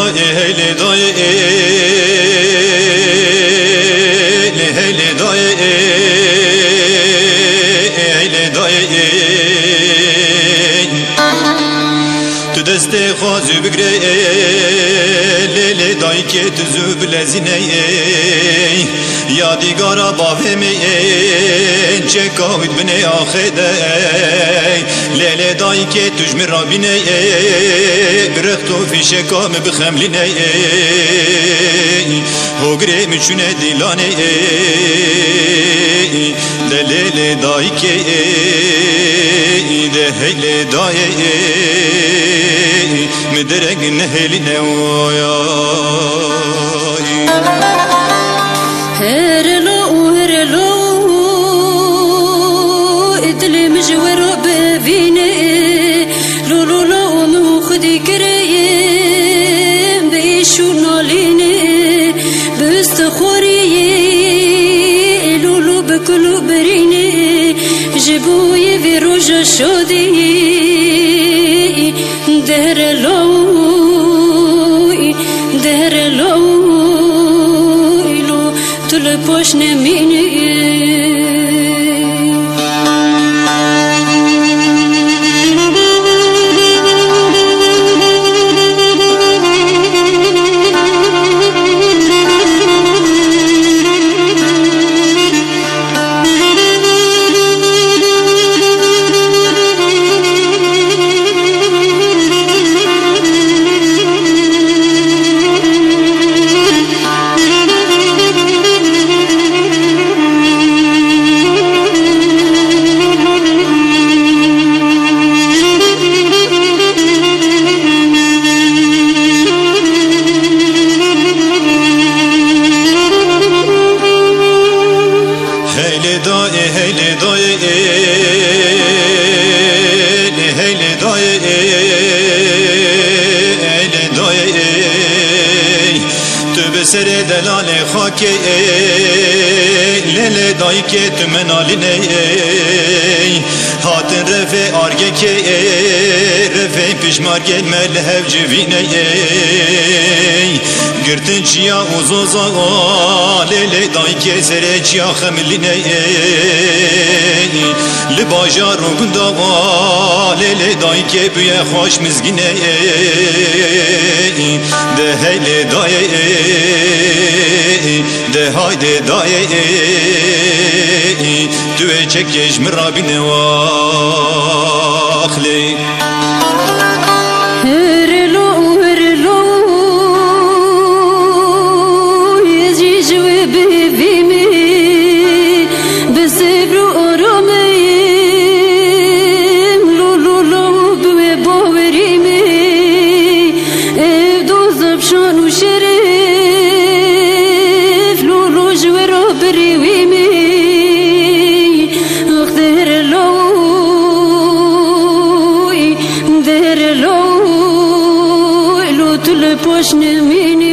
dayı hele dayı hele dayı hele dayı tu deste khazı bigre lele dayı ke tuzu bilezine yadigar bavme çekavit bine ahede lele dayı ke tujmir rabine برختو في شكام بخملنا هوغري مچونه دلانه دلل دايك دهل داي مدرج نهلنا ويا هرلو هرلو ادلي مجور بفيني لولو لو خدي كريم بيشو ناليني بستخوري لولو بكلو بريني جبوي في روجا شودي دهر لوي دهر لوي لو تلبوش نميني سر دلال خاکی لیل دایی که تو منالینه هاتن رفه آرگه که رفه پیشمار گل ملهو جوینه گرتن چیا اوزوزا لیل دایی که سر چیا خملینه لباجا رو گندا لیل دایی که بیه خوش مزگینه ده هیل دایی ده haydi dayı düve çekeş mirabine vakli هرلو هرلو يزيجو بفيمي بسبرو أرامي لولو لو بوي باوريمي افدو زبشان وشريف لولو جورو بريويمي اختر لو در لو لو تل پشت نمینی